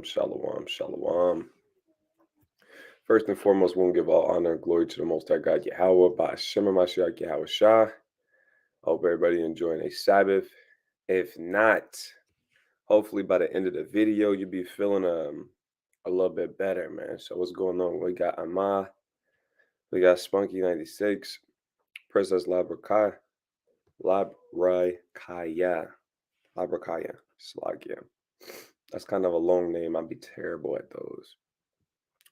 Shalom, shalom. First and foremost, we want to give all honor and glory to the Most High God Yahweh by Hashem Mashiach Yahweh Shah. Hope everybody enjoying a Sabbath. If not, hopefully by the end of the video, you'll be feeling a little bit better, man. So what's going on? We got Amah, we got Spunky96, Princess Labrakaya, Slagia. That's kind of a long name. I'd be terrible at those.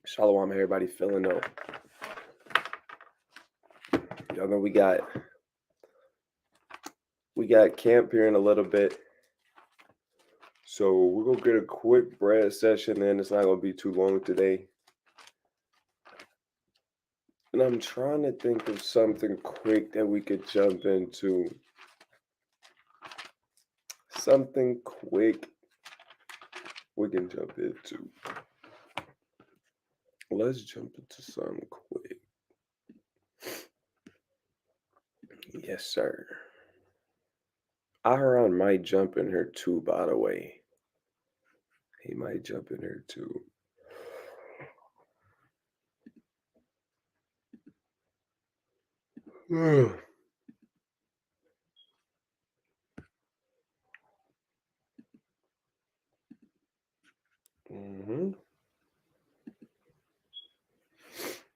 Shalom, everybody feeling up. Y'all know we got camp here in a little bit. So we're gonna get a quick bread session in. It's not gonna be too long today. And I'm trying to think of something quick that we could jump into. Something quick we can jump into. Let's jump into something quick. Yes, sir. Aharon might jump in here too, by the way. He might jump in here too.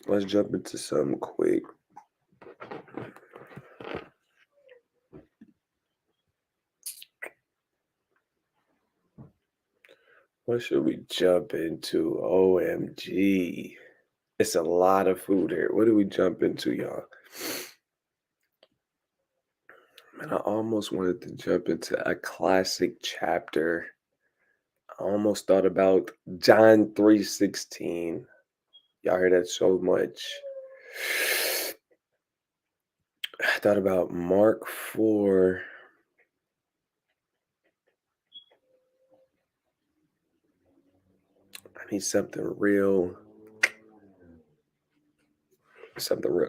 Let's jump into something quick. What should we jump into? OMG. It's a lot of food here. What do we jump into, y'all? Man, I almost wanted to jump into a classic chapter. I almost thought about John 3:16. Y'all hear that so much. I thought about Mark 4. I need something real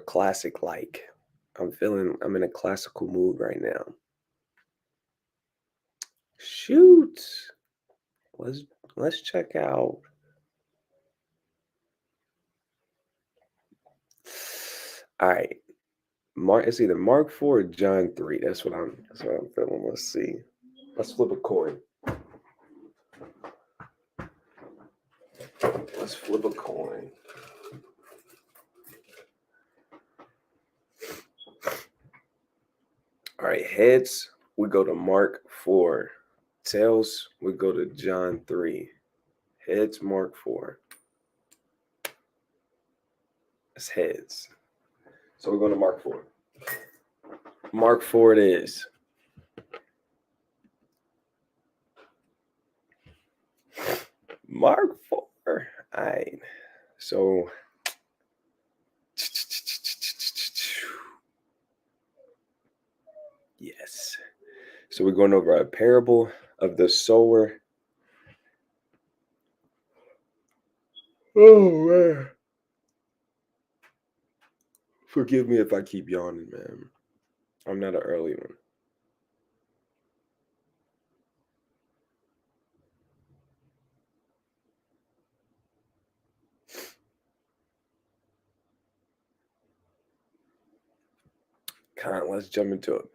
classic like. I'm in a classical mood right now. Shoot. Let's check out. All right. It's either Mark 4 or John 3. That's what I'm feeling. Let's see. Let's flip a coin. Let's flip a coin. All right, heads, we go to Mark 4. Tails, we go to John 3. Heads, Mark 4. It's heads. So we're going to Mark 4. Mark 4 it is. Mark 4. All right. So yes. So we're going over a parable of the sower. Oh, man. Forgive me if I keep yawning, man. I'm not an early one. Let's jump into it.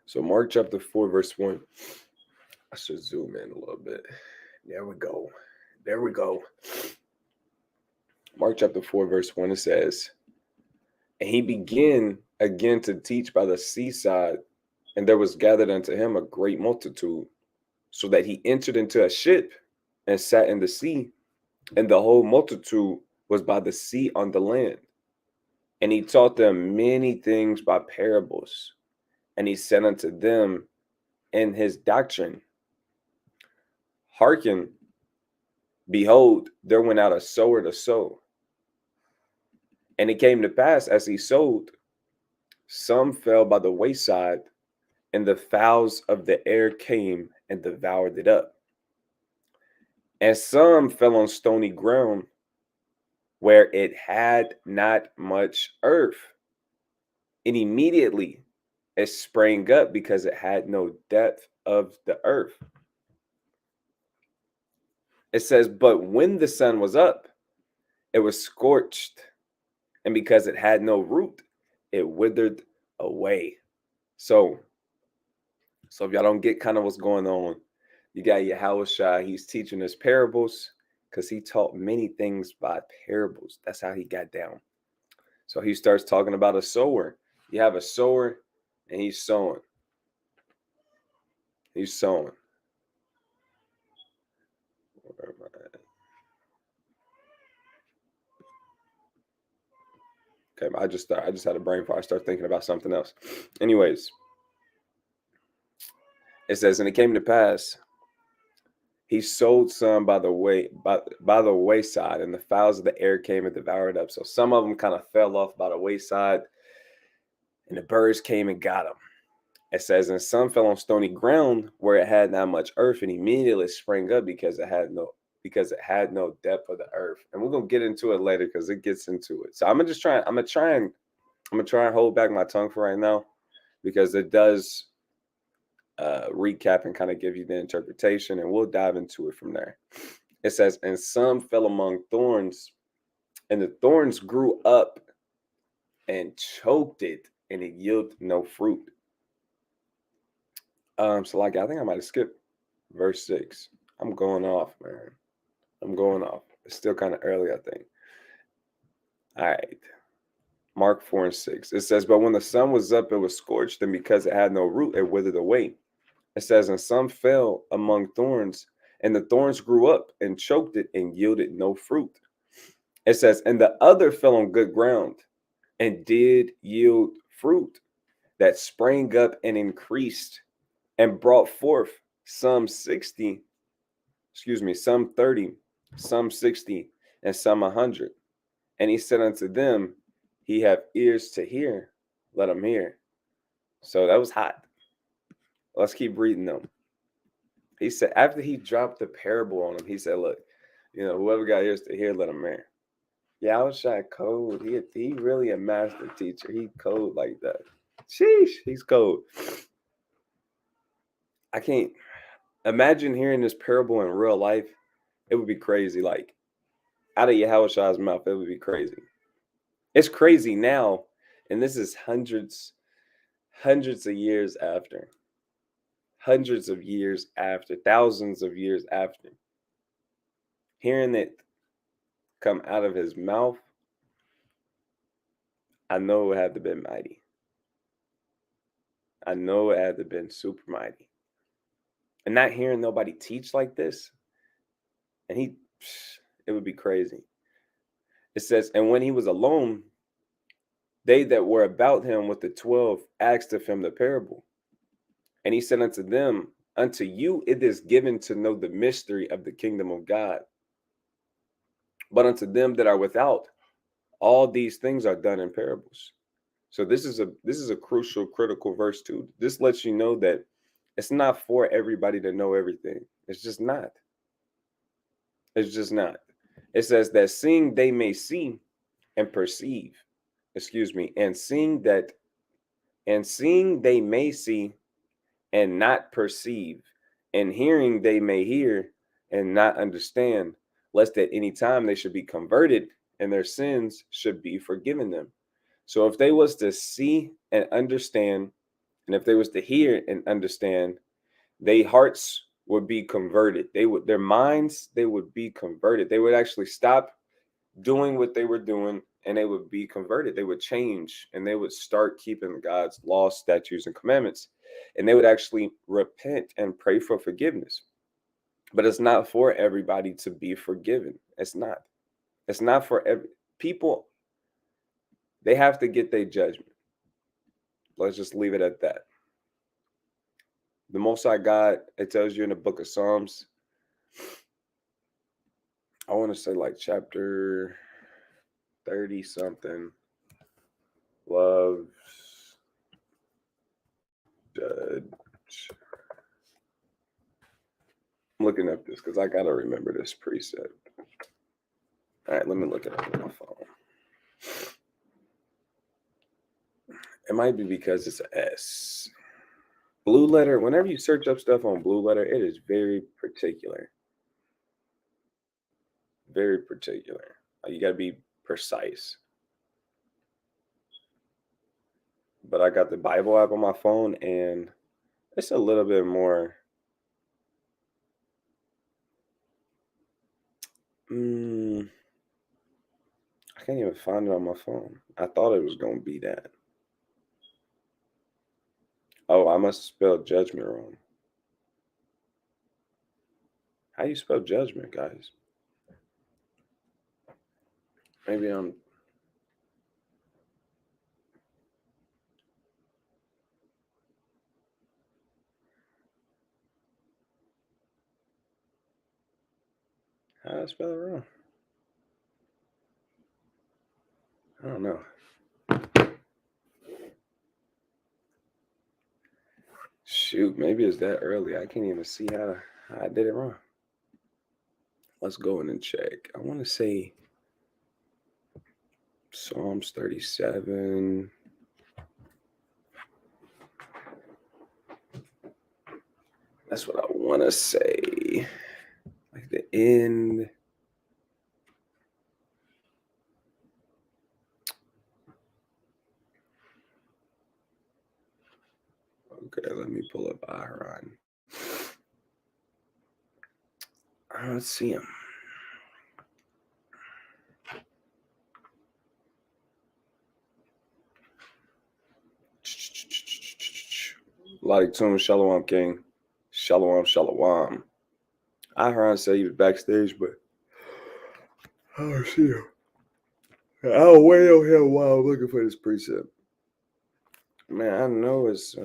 So Mark chapter 4, verse 1. I should zoom in a little bit. There we go. Mark chapter 4, verse 1, it says, "And he began again to teach by the seaside, and there was gathered unto him a great multitude, so that he entered into a ship and sat in the sea, and the whole multitude was by the sea on the land. And he taught them many things by parables. And he said unto them in his doctrine, Hearken, behold, there went out a sower to sow. And it came to pass, as he sowed, some fell by the wayside, and the fowls of the air came and devoured it up. And some fell on stony ground, where it had not much earth. And immediately it sprang up, because it had no depth of the earth. It says, but when the sun was up, it was scorched, and because it had no root, it withered away. So if y'all don't get kind of what's going on, you got Yahushua. He's teaching us parables because he taught many things by parables. That's how he got down. So he starts talking about a sower. You have a sower, and he's sowing. He's sowing. Where am I at? Okay, I just had a brain fart. I start thinking about something else. Anyways, it says, and it came to pass, he sowed some by the wayside, and the fowls of the air came and devoured up. So some of them kind of fell off by the wayside, and the birds came and got them. It says, and some fell on stony ground where it had not much earth, and immediately sprang up because it had no depth of the earth. And we're gonna get into it later because it gets into it. So I'm gonna try and hold back my tongue for right now because it does recap and kind of give you the interpretation, and we'll dive into it from there. It says, and some fell among thorns, and the thorns grew up and choked it, and it yielded no fruit. So like I think I might have skipped verse 6. I'm going off, man. I'm going off. It's still kind of early, I think. All right. Mark 4 and 6. It says, but when the sun was up, it was scorched, and because it had no root, it withered away. It says, and some fell among thorns, and the thorns grew up and choked it and yielded no fruit. It says, and the other fell on good ground and did yield fruit that sprang up and increased and brought forth some 30, some 60, and some 100. And he said unto them, he have ears to hear, let him hear. So that was hot. Let's keep reading them. He said, after he dropped the parable on him, he said, look, whoever got ears to hear, let him hear. Yeah, I was shy code. He really a master teacher. He code like that. Sheesh, he's cold. I can't imagine hearing this parable in real life. It would be crazy. Like out of Yahushua's mouth, it would be crazy. It's crazy now, and this is hundreds of years after. Hundreds of years after, thousands of years after. Hearing it come out of his mouth, I know it had to been mighty. I know it had to been super mighty. And not hearing nobody teach like this, and it would be crazy. It says, and when he was alone, they that were about him with the 12 asked of him the parable. And he said unto them, unto you it is given to know the mystery of the kingdom of God. But unto them that are without, all these things are done in parables. So this is a crucial, critical verse too. This lets you know that it's not for everybody to know everything. It's just not. It's just not. It says that seeing they may see and perceive, and seeing they may see and not perceive, and hearing they may hear and not understand, lest at any time they should be converted and their sins should be forgiven them. So if they was to see and understand, and if they was to hear and understand, their hearts would be converted. Their minds, they would be converted. They would actually stop doing what they were doing, and they would be converted. They would change, and they would start keeping God's laws, statutes, and commandments. And they would actually repent and pray for forgiveness. But it's not for everybody to be forgiven. It's not. It's not for every people. They have to get their judgment. Let's just leave it at that. The Most High God, it tells you in the book of Psalms, I want to say like chapter 30 something, loves judge. I'm looking up this because I got to remember this precept. All right, let me look it up on my phone. It might be because it's an S. Blue Letter, whenever you search up stuff on Blue Letter, it is very particular. Very particular. Like, you got to be precise. But I got the Bible app on my phone, and it's a little bit more. I can't even find it on my phone. I thought it was going to be that. Oh, I must spell judgment wrong. How you spell judgment, guys? Maybe I'm. How did I spell it wrong? I don't know. Shoot, maybe it's that early. I can't even see how I did it wrong. Let's go in and check. I want to say Psalms 37. That's what I want to say. Like the end. Okay, let me pull up Aharon. Let's see him. Laditum, Shalom King. Shalom, Shalom. Aharon said he was backstage, but I don't see him. I'll wait on him while I'm looking for this precept. Man, I know it's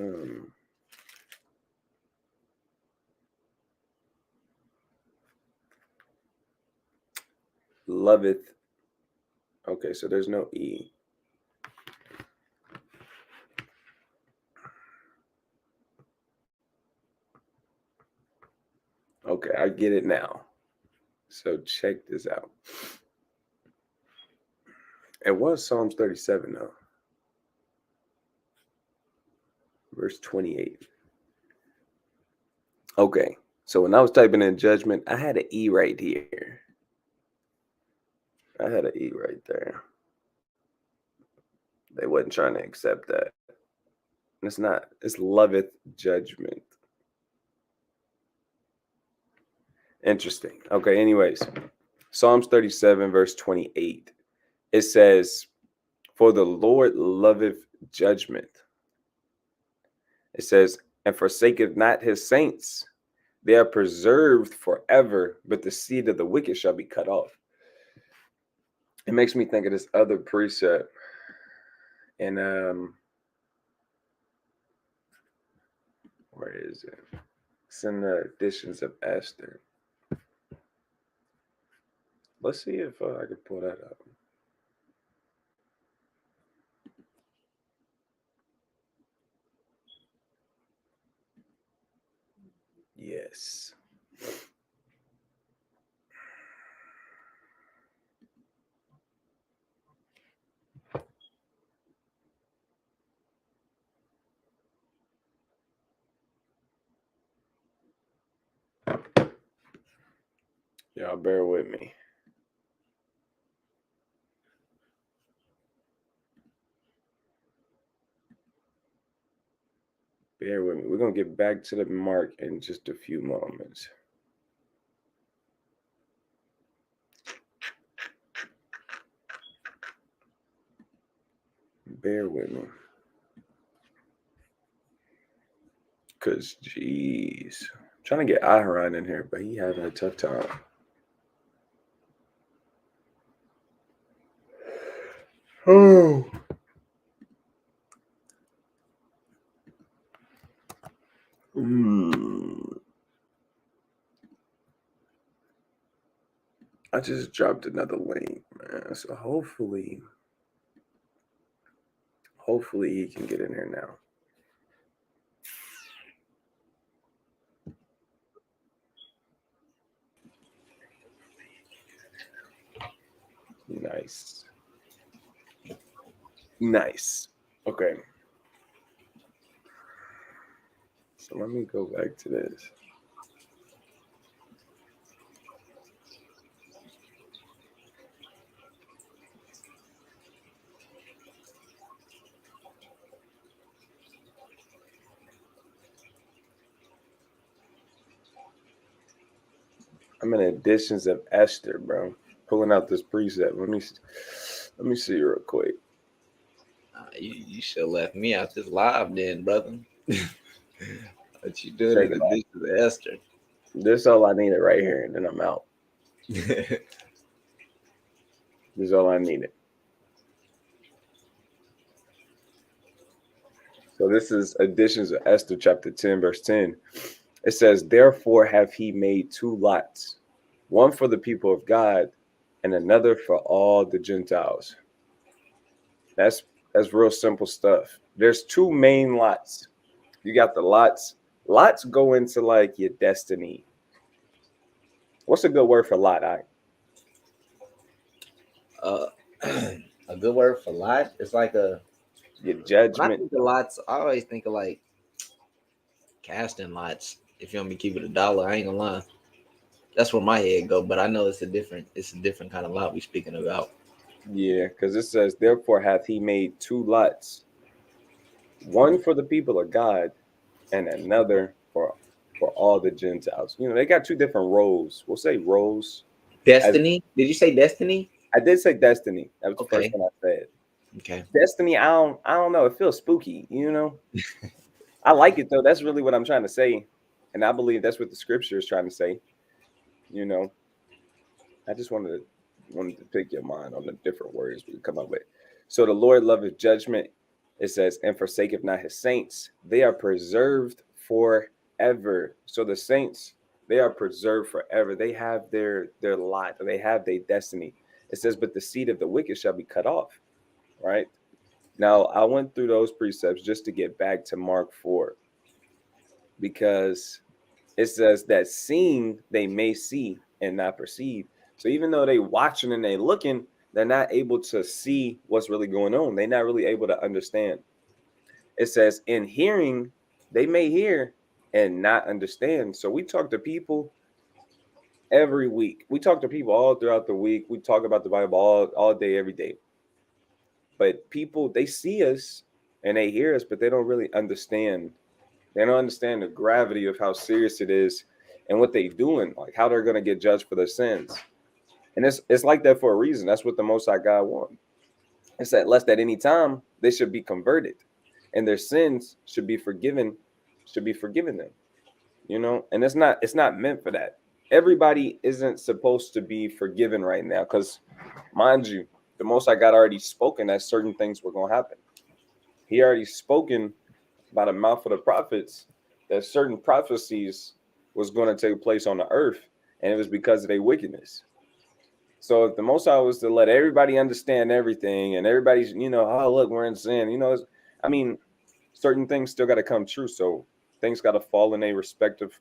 loveth. Okay, so there's no E. Okay, I get it now. So check this out. It was Psalms 37, though. Verse 28. Okay, so when I was typing in judgment, I had an E right here. I had an E right there. They wasn't trying to accept that. It's not. It's loveth judgment. Interesting. Okay, anyways. Psalms 37, verse 28. It says, for the Lord loveth judgment. It says, and forsaketh not his saints. They are preserved forever, but the seed of the wicked shall be cut off. It makes me think of this other precept. And where is it? It's in the editions of Esther. Let's see if I can pull that up. Yes. Y'all bear with me. Bear with me. We're going to get back to the mark in just a few moments. Bear with me. Because, jeez. I'm trying to get Aharon in here, but he having a tough time. Oh. I just dropped another link, man. So hopefully he can get in here now. Nice. Okay. So let me go back to this. I'm in Editions of Esther, bro. Pulling out this precept. Let me see real quick. You should have left me out this live then, brother. What you doing Check in it the out. ditch of Esther? This is all I needed right here, and then I'm out. This is all I needed. So this is Editions of Esther, chapter 10, verse 10. It says, "Therefore have he made two lots, one for the people of God, and another for all the Gentiles." That's that's real simple stuff. There's two main lots. You got the lots. Lots go into like your destiny. What's a good word for lot? uh, a good word for lot. It's like a Your when I judgment. think of lots, I always think of like casting lots. If you want me to keep it $1, I ain't gonna lie. That's where my head go. But I know it's a different kind of lot we speaking about. Yeah, because it says, "Therefore hath he made two lots, one for the people of God, and another for all the Gentiles." You know, they got two different roles. We'll say roles. As Destiny? Did you say destiny? I did say destiny. That was the first Okay. one I said. Okay. Destiny, I don't know. It feels spooky, you know. I like it though. That's really what I'm trying to say. And I believe that's what the scripture is trying to say. You know, I just wanted to pick your mind on the different words we come up with. So the Lord loveth judgment. It says, "And forsaketh not his saints. They are preserved forever." So the saints, they are preserved forever. They have their lot, they have their destiny. It says, "But the seed of the wicked shall be cut off." Right? Now I went through those precepts just to get back to Mark 4, because it says that seeing they may see and not perceive. So even though they watching and they looking, they're not able to see what's really going on. They're not really able to understand. It says in hearing, they may hear and not understand. So we talk to people every week. We talk to people all throughout the week. We talk about the Bible all day, every day. But people, they see us and they hear us, but they don't really understand. They don't understand the gravity of how serious it is and what they doing, like how they're gonna get judged for their sins. And it's like that for a reason. That's what the Most High God wants. It's that lest at any time they should be converted, and their sins should be forgiven them. You know, and it's not meant for that. Everybody isn't supposed to be forgiven right now, because mind you, the Most High God already spoken that certain things were gonna happen. He already spoken by the mouth of the prophets that certain prophecies was going to take place on the earth, and it was because of their wickedness. So if the Most High was to let everybody understand everything, and everybody's, oh look, we're in sin, I mean, certain things still got to come true. So things got to fall in a respective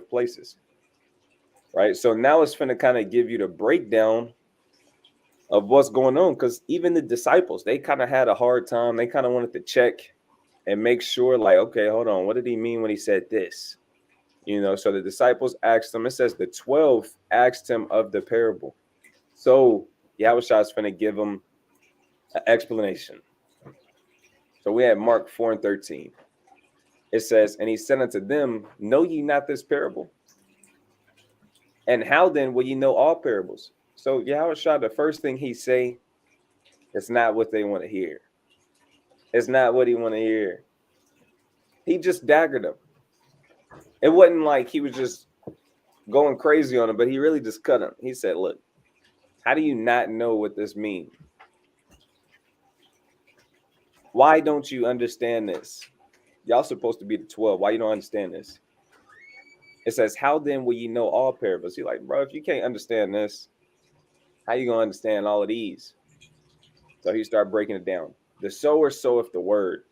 places, right? So now it's going to kind of give you the breakdown of what's going on, because even the disciples, they kind of had a hard time. They kind of wanted to check and make sure, like, okay, hold on, what did he mean when he said this? So the disciples asked him. It says the 12 asked him of the parable. So Yahushua is going to give them an explanation. So we had Mark 4 and 13. It says, "And he said unto them, Know ye not this parable? And how then will ye know all parables?" So Yahushua, the first thing he say, it's not what they want to hear. It's not what he want to hear. He just daggered them. It wasn't like he was just going crazy on him, but he really just cut him. He said, "Look, how do you not know what this means? Why don't you understand this? Y'all supposed to be the 12. Why you don't understand this?" It says, "How then will you know all parables?" He's like, bro, if you can't understand this, how you gonna understand all of these? So he started breaking it down. The sower soweth the word,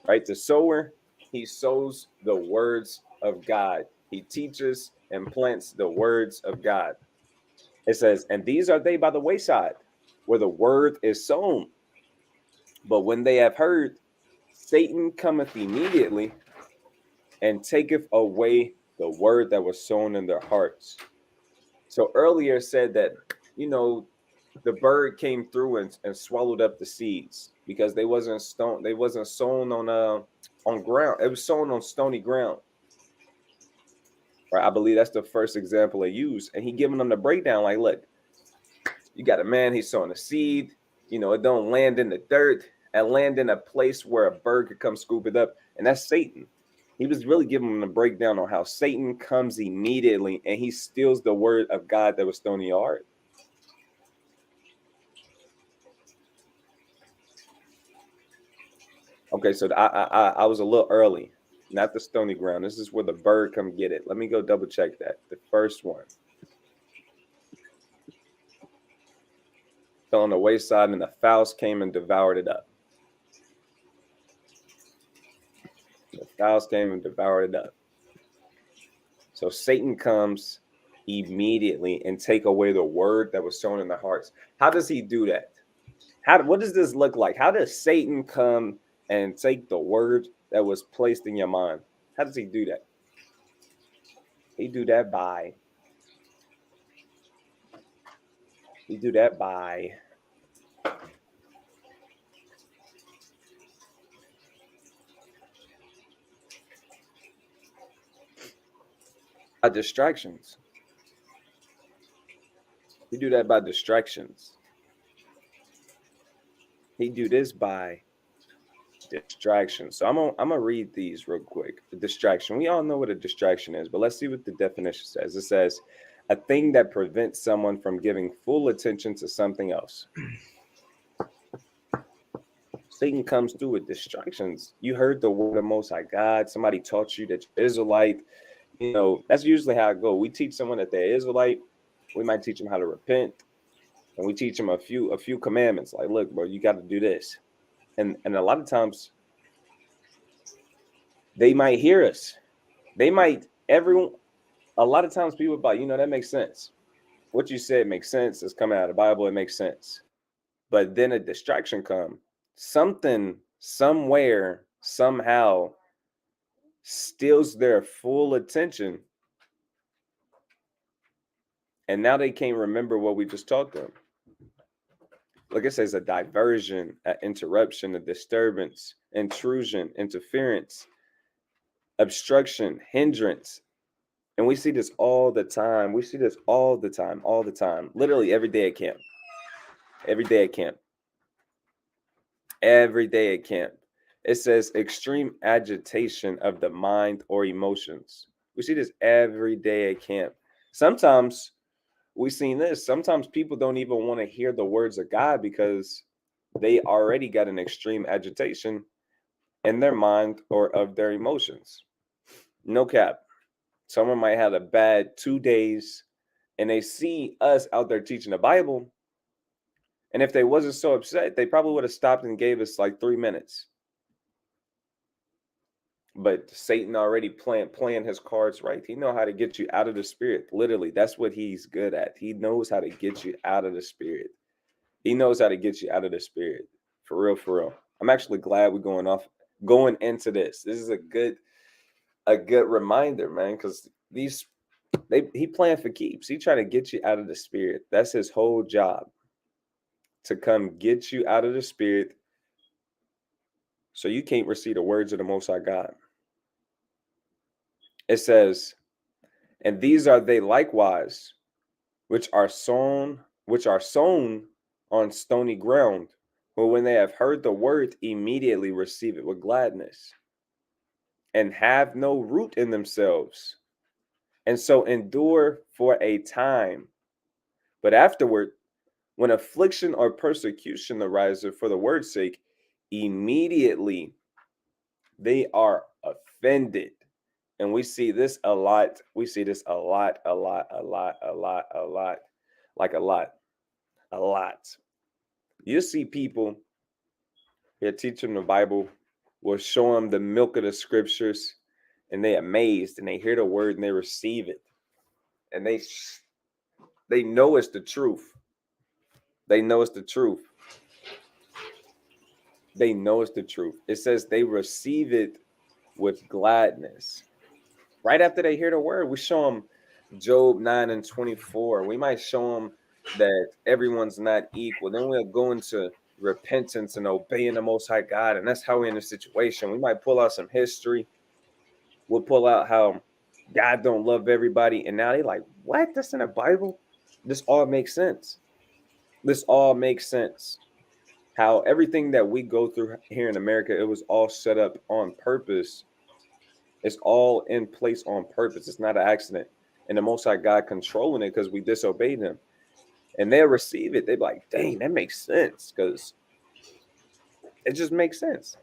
right? The sower, he sows the words of God. He teaches and plants the words of God. It says, "And these are they by the wayside, where the word is sown. But when they have heard, Satan cometh immediately and taketh away the word that was sown in their hearts." So earlier said that, the bird came through and swallowed up the seeds, because they wasn't sown on ground. It was sown on stony ground. Right? I believe that's the first example they use. And he giving them the breakdown like, look, you got a man, he's sowing a seed, it don't land in the dirt and land in a place where a bird could come scoop it up. And that's Satan. He was really giving them a breakdown on how Satan comes immediately and he steals the word of God that was thrown in your heart. Okay, so I was a little early, not the stony ground. This is where the bird come get it. Let me go double check that. The first one fell on the wayside, and the fowls came and devoured it up. The fowls came and devoured it up. So Satan comes immediately and take away the word that was sown in the hearts. How does he do that? What does this look like? How does Satan come and take the word that was placed in your mind? How does he do that? He do that by distractions. He do that by distractions. He do this by distraction. So I'm gonna read these real quick. The distraction. We all know what a distraction is, but let's see what the definition says. It says a thing that prevents someone from giving full attention to something else. Satan comes through with distractions. You heard the word of Most High God. Somebody taught you that you're Israelite. That's usually how it goes. We teach someone that they're Israelite. We might teach them how to repent, and we teach them a few commandments. Like, look, bro, you got to do this. And a lot of times they might hear us. A lot of times people are like, that makes sense. What you said makes sense. It's coming out of the Bible. It makes sense. But then a distraction comes. Something, somewhere, somehow steals their full attention. And now they can't remember what we just taught them. Like it says, a diversion, an interruption, a disturbance, intrusion, interference, obstruction, hindrance. And we see this all the time. All the time. Literally every day at camp. Every day at camp. It says extreme agitation of the mind or emotions. We see this every day at camp. Sometimes we've seen this. Sometimes people don't even want to hear the words of God because they already got an extreme agitation in their mind or of their emotions. No cap. Someone might have a bad 2 days and they see us out there teaching the Bible. And if they wasn't so upset, they probably would have stopped and gave us like 3 minutes. But Satan already playing his cards right. He know how to get you out of the spirit. Literally, that's what he's good at. He knows how to get you out of the spirit. For real. I'm actually glad we're going into this. This is a good reminder, man, because he playing for keeps. He trying to get you out of the spirit. That's his whole job, to come get you out of the spirit so you can't receive the words of the Most High God. It says, and these are they likewise, which are sown on stony ground, who when they have heard the word immediately receive it with gladness, and have no root in themselves, and so endure for a time. But afterward, when affliction or persecution arises for the word's sake, immediately they are offended. And we see this a lot. A lot. You see people here teaching the Bible, will show them the milk of the scriptures, and they amazed, and they hear the word and they receive it. And they know it's the truth. It says they receive it with gladness. Right after they hear the word, we show them Job 9:24. We might show them that everyone's not equal. Then we'll go into repentance and obeying the Most High God. And that's how we're in the situation. We might pull out some history. We'll pull out how God don't love everybody. And now they like, what? That's in the Bible? This all makes sense. This all makes sense. How everything that we go through here in America, it was all set up on purpose. It's all in place on purpose. It's not an accident. And the Most High God controlling it because we disobeyed Him. And they'll receive it. They're like, dang, that makes sense because it just makes sense.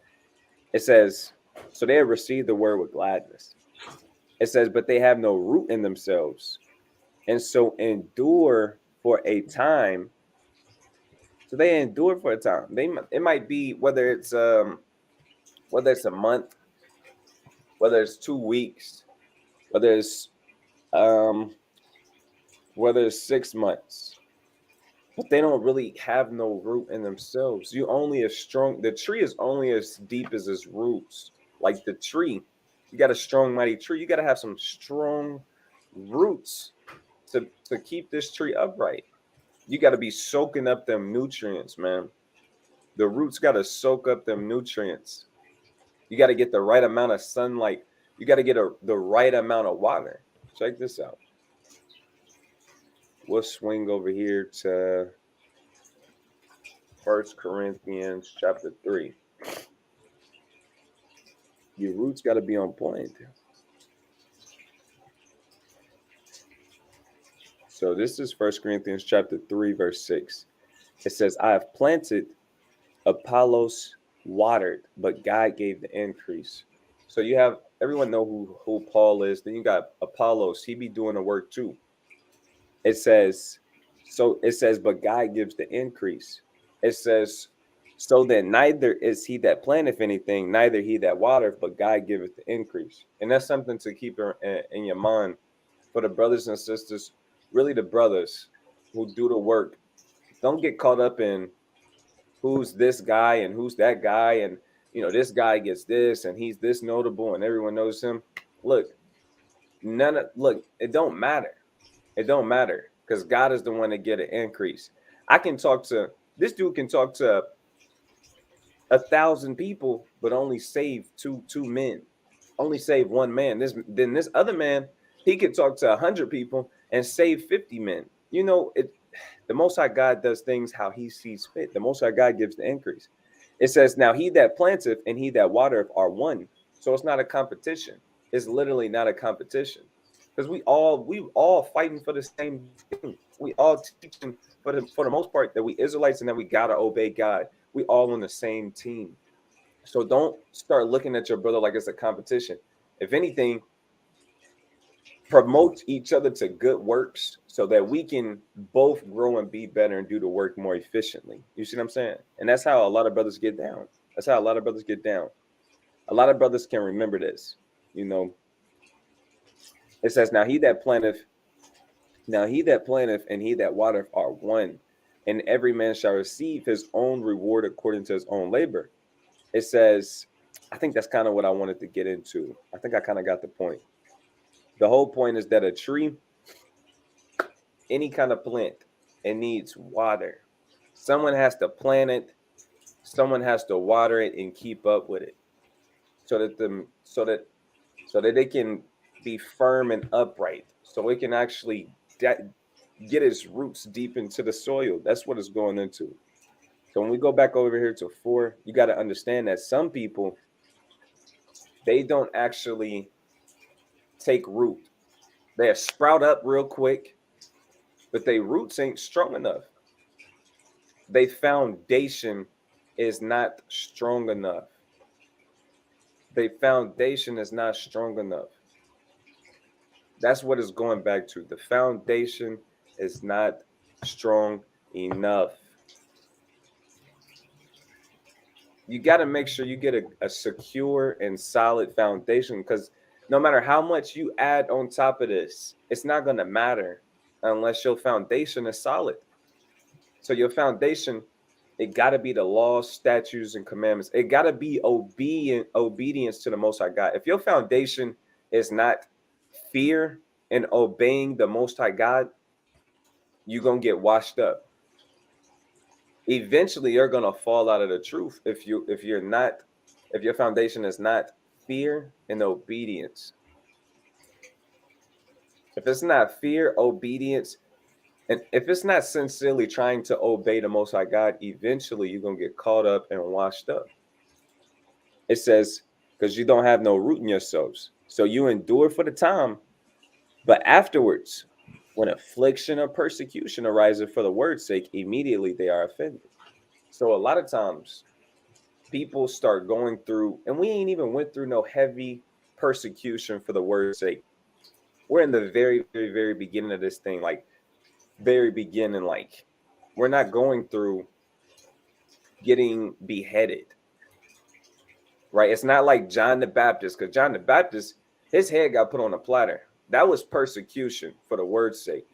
It says, so they have received the word with gladness. It says, but they have no root in themselves. And so endure for a time. So they endure for a time. It might be whether it's a month, whether it's 2 weeks, whether it's um whether it's 6 months, but they don't really have no root in themselves. The tree is only as deep as its roots. Like the tree, you got a strong, mighty tree. You got to have some strong roots to keep this tree upright. You got to be soaking up them nutrients, man. The roots got to soak up them nutrients. You got to get the right amount of sunlight. You got to get the right amount of water. Check this out. We'll swing over here to 1 Corinthians chapter 3. Your roots got to be on point. So this is 1 Corinthians chapter 3, verse 6. It says, I have planted, Apollos watered, but God gave the increase. So you have everyone know who Paul is. Then you got Apollos. He be doing the work too. It says, but God gives the increase. It says, so then neither is he that planteth anything, neither he that watereth, but God giveth the increase. And that's something to keep in your mind for the brothers and sisters, really the brothers who do the work. Don't get caught up in who's this guy and who's that guy. And, this guy gets this and he's this notable and everyone knows him. Look, it don't matter. It don't matter because God is the one that get an increase. This dude can talk to 1,000 people, but only save two men, only save one man. Then this other man, he could talk to 100 people and save 50 men. The Most High God does things how He sees fit. The Most High God gives the increase. It says, now he that planteth and he that watereth are one. So it's not a competition. It's literally not a competition. Because we all fighting for the same thing. We all teaching for the most part that we Israelites and that we gotta obey God. We all on the same team. So don't start looking at your brother like it's a competition. If anything, promote each other to good works so that we can both grow and be better and do the work more efficiently. You see what I'm saying? And that's how a lot of brothers get down. That's how a lot of brothers get down. A lot of brothers can remember this. It says, now he that planteth and he that watereth are one, and every man shall receive his own reward according to his own labor. It says, I think that's kind of what I wanted to get into. I think I kind of got the point. The whole point is that a tree, any kind of plant, it needs water. Someone has to plant it, someone has to water it and keep up with it, so that they can be firm and upright, so it can actually get its roots deep into the soil. That's what it's going into. So when we go back over here to 4, you got to understand that some people, they don't actually take root. They sprout up real quick, but their roots ain't strong enough. Their foundation is not strong enough. Their foundation is not strong enough. That's what it's going back to. The foundation is not strong enough. You got to make sure you get a secure and solid foundation, because no matter how much you add on top of this, it's not going to matter unless your foundation is solid. So your foundation, it got to be the laws, statutes, and commandments. It got to be obedience to the Most High God. If your foundation is not fear and obeying the Most High God, you're going to get washed up. Eventually, you're going to fall out of the truth if your foundation is not fear and obedience. If it's not fear, obedience, and if it's not sincerely trying to obey the Most High God, eventually you're going to get caught up and washed up. It says, because you don't have no root in yourselves. So you endure for the time, but afterwards, when affliction or persecution arises for the word's sake, immediately they are offended. So a lot of times people start going through, and we ain't even went through no heavy persecution for the word's sake. We're in the very, very, very beginning of this thing, like very beginning. Like we're not going through getting beheaded, right? It's not like John the Baptist, because John the Baptist, his head got put on a platter. That was persecution for the word's sake.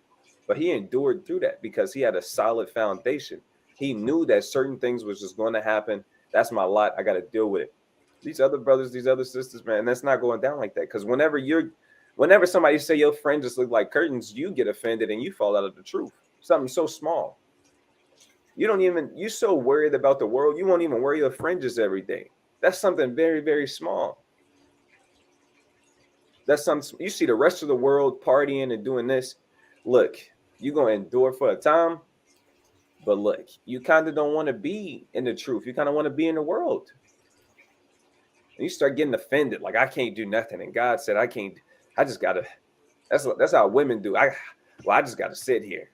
But he endured through that because he had a solid foundation. He knew that certain things was just going to happen. That's my lot. I got to deal with it. These other brothers, these other sisters, man, that's not going down like that. Because whenever somebody say your friend just look like curtains, you get offended and you fall out of the truth. Something so small. You're so worried about the world, you won't even wear your fringes every day. That's something very, very small. That's something you see the rest of the world partying and doing this. Look, you're going to endure for a time, but look, you kind of don't want to be in the truth. You kind of want to be in the world. And you start getting offended, like I can't do nothing. And God said, I can't, I just gotta, that's how women do. I just gotta sit here.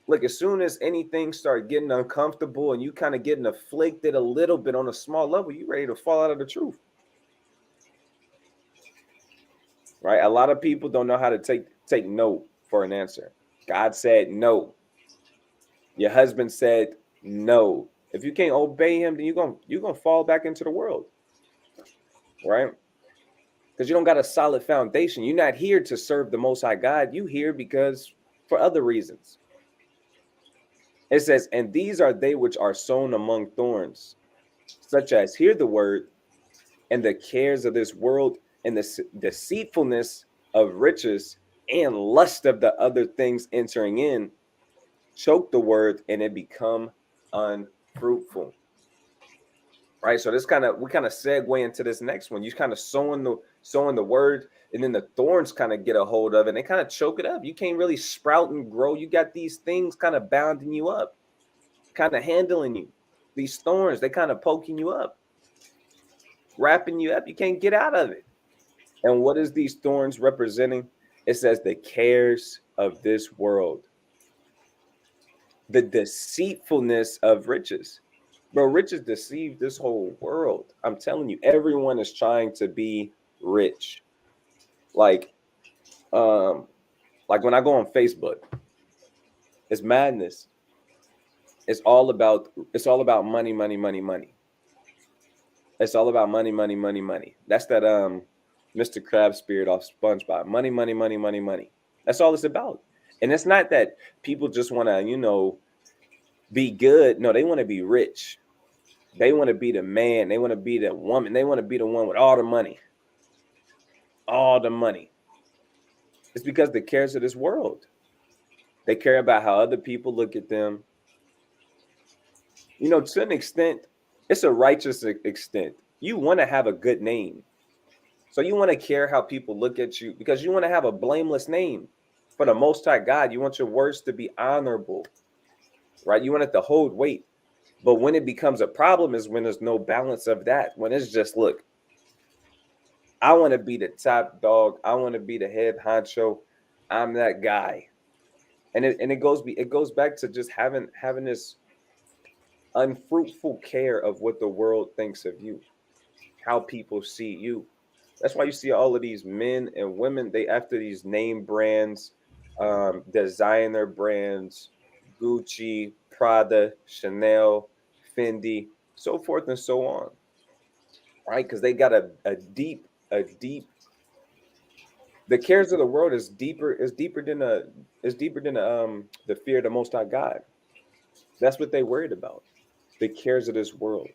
Look, as soon as anything start getting uncomfortable and you kind of getting afflicted a little bit on a small level, you ready to fall out of the truth. Right? A lot of people don't know how to take no for an answer. God said no. Your husband said no. If you can't obey him, then you're gonna fall back into the world. Right? Because you don't got a solid foundation. You're not here to serve the Most High God. You here because for other reasons. It says, and these are they which are sown among thorns, such as hear the word, and the cares of this world, and the deceitfulness of riches, and lust of the other things entering in, choke the word, and it become unfruitful. Right. So we kind of segue into this next one. You kind of sowing the word, and then the thorns kind of get a hold of it and they kind of choke it up. You can't really sprout and grow. You got these things kind of bounding you up, kind of handling you. These thorns, they kind of poking you up, wrapping you up. You can't get out of it. And what is these thorns representing? It says the cares of this world, the deceitfulness of riches. Bro, riches deceive this whole world. I'm telling you, everyone is trying to be rich. Like when I go on Facebook, it's madness. It's all about money, money, money, money. It's all about money, money, money, money. That's that Mr. Krabs spirit off SpongeBob. Money, money, money, money, money. That's all it's about. And it's not that people just want to, be good. No, they want to be rich. They want to be the man. They want to be the woman. They want to be the one with all the money. All the money. It's because they cares of this world. They care about how other people look at them. To an extent, it's a righteous extent. You want to have a good name. So you want to care how people look at you because you want to have a blameless name. For the Most High God, you want your words to be honorable, right? You want it to hold weight. But when it becomes a problem is when there's no balance of that. When it's just, look, I want to be the top dog. I want to be the head honcho. I'm that guy. And it goes back to just having this unfruitful care of what the world thinks of you, how people see you. That's why you see all of these men and women, they after these name brands, designer brands, Gucci, Prada, Chanel, Fendi, so forth and so on. Right? Because they got a deep, the cares of the world is deeper than the fear of the Most High God. That's what they worried about. The cares of this world.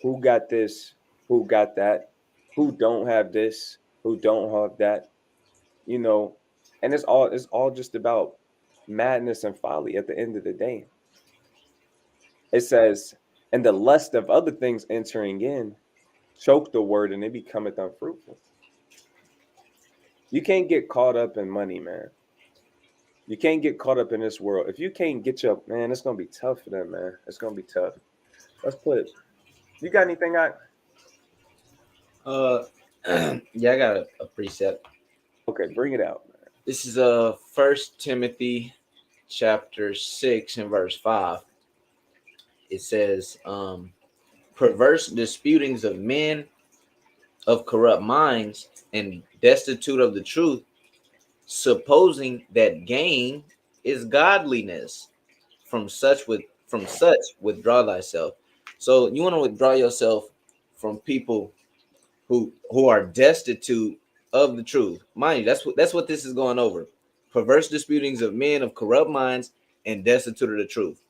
Who got this? Who got that? Who don't have this? Who don't have that? And it's all just about madness and folly at the end of the day. It says, and the lust of other things entering in, choke the word and it becometh unfruitful. You can't get caught up in money, man. You can't get caught up in this world. If you can't get your man, it's gonna be tough for them, man. It's gonna be tough. Let's put. You got anything I? Uh, yeah, I got a precept. Okay, bring it out, man. This is First Timothy chapter 6 and verse 5. It says, perverse disputings of men of corrupt minds and destitute of the truth, supposing that gain is godliness. From such withdraw thyself. So you want to withdraw yourself from people who are destitute of the truth. Mind you, that's what this is going over. Perverse disputings of men of corrupt minds and destitute of the truth,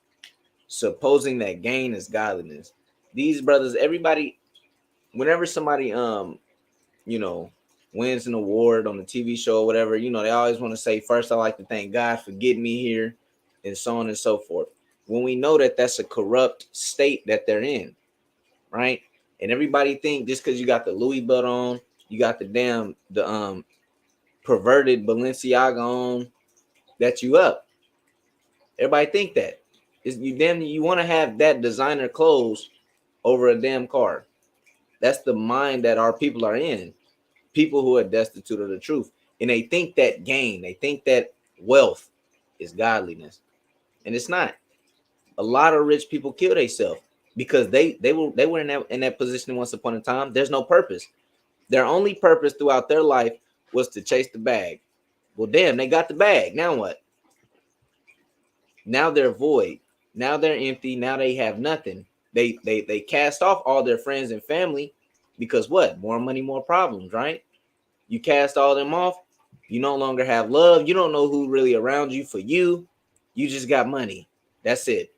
supposing that gain is godliness. These brothers, everybody, whenever somebody you know, wins an award on a TV show or whatever, you know, they always want to say, first, I like to thank God for getting me here, and so on and so forth. When we know that that's a corrupt state that they're in, right? And everybody think just because you got the Louis belt on, you got the perverted Balenciaga on, that you up. Everybody think that. You want to have that designer clothes over a damn car. That's the mind that our people are in. People who are destitute of the truth. And they think that gain, they think that wealth is godliness. And it's not. A lot of rich people kill themselves because they were in that position once upon a time. There's no purpose. Their only purpose throughout their life was to chase the bag. Well, damn, they got the bag. Now what? Now they're void. Now they're empty. Now they have nothing. They cast off all their friends and family because what? More money, more problems, right? You cast all them off. You no longer have love. You don't know who really around you for you. You just got money. That's it.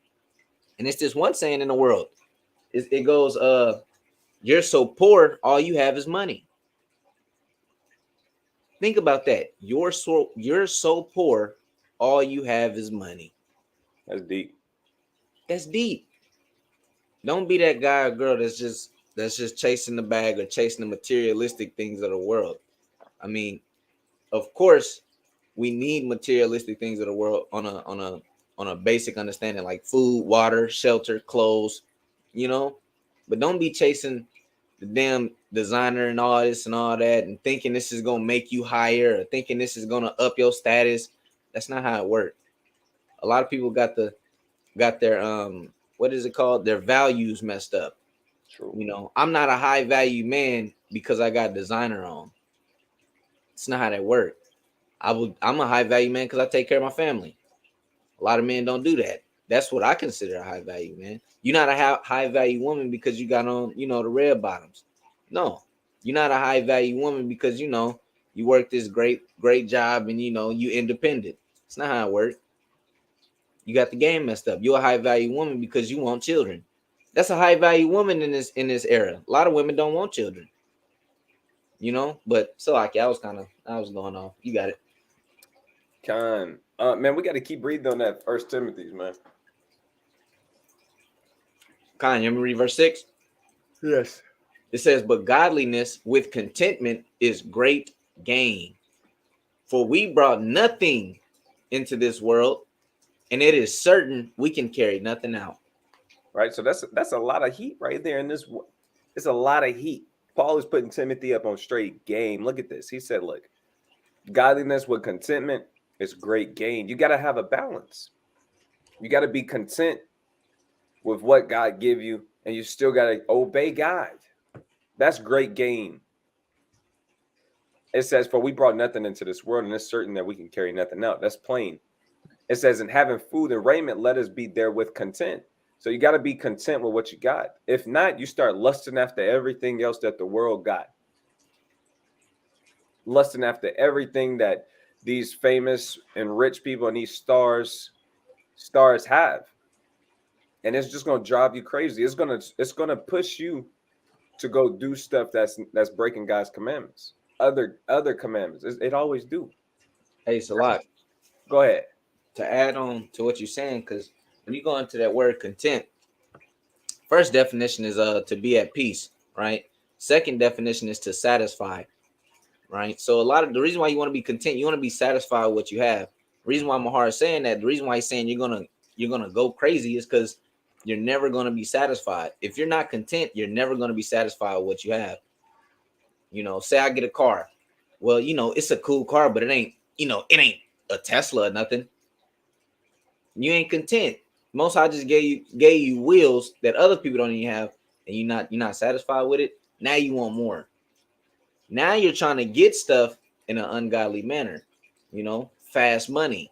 And it's this one saying in the world. It goes, you're so poor, all you have is money. Think about that. You're so poor, all you have is money. That's deep. That's deep. Don't be that guy or girl that's just chasing the bag or chasing the materialistic things of the world. I mean, of course, we need materialistic things of the world on a basic understanding, like food, water, shelter, clothes, you know. But don't be chasing the damn designer and all this and all that and thinking this is gonna make you higher or thinking this is gonna up your status. That's not how it works. A lot of people got their what is it called? Their values messed up. True. You know, I'm not a high value man because I got designer on. It's not how that works. I'm a high value man because I take care of my family. A lot of men don't do that. That's what I consider a high value man. You're not a high value woman because you got on, you know, the red bottoms. No, you're not a high value woman because, you know, you work this great job and, you know, you independent. It's not how it works. You got the game messed up. You're a high value woman because you want children. That's a high value woman in this era. A lot of women don't want children. You know, but so like I was going off. You got it. Man, we got to keep reading on that First Timothy's, man. Con, you want me to read verse 6? Yes. It says, but godliness with contentment is great gain. For we brought nothing into this world, and it is certain we can carry nothing out. Right. So that's a lot of heat right there in this. It's a lot of heat. Paul is putting Timothy up on straight game. Look at this. He said, look, godliness with contentment is great gain. You got to have a balance. You got to be content with what God give you, and you still got to obey God. That's great gain. It says, for we brought nothing into this world, and it's certain that we can carry nothing out. That's plain. It says, in having food and raiment, let us be therewith content. So you got to be content with what you got. If not, you start lusting after everything else that the world got. Lusting after everything that these famous and rich people and these stars have. And it's just going to drive you crazy. It's going to push you to go do stuff that's breaking God's commandments. Other commandments. It always do. Hey, Salak. Go ahead. To add on to what you're saying, because when you go into that word content, first definition is to be at peace, right? Second definition is to satisfy. right? So a lot of the reason why you want to be content, you want to be satisfied with what you have. The reason why Mahar is saying that, the reason why he's saying you're gonna go crazy is because you're never gonna be satisfied. If you're not content, you're never gonna be satisfied with what you have. You know, say I get a car. Well, you know, it's a cool car, but it ain't, you know, it ain't a Tesla or nothing. You ain't content. Most High just gave you wheels that other people don't even have, and you're not satisfied with it. Now you want more. Now you're trying to get stuff in an ungodly manner. You know, fast money.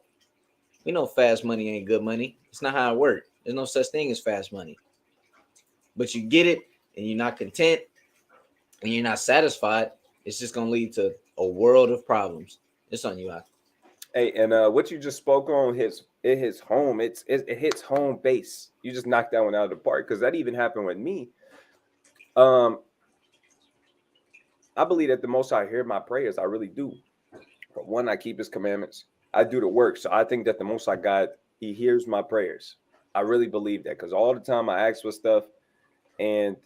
We know fast money ain't good money. It's not how it works. There's no such thing as fast money. But you get it and you're not content and you're not satisfied. It's just gonna lead to a world of problems. It's on you, out. Hey, and what you just spoke on hits home. It hits home base. You just knocked that one out of the park, because that even happened with me. I believe that the Most High hear my prayers. I really do. But one, I keep His commandments. I do the work. So I think that the Most High God, He hears my prayers. I really believe that, because all the time I ask for stuff, and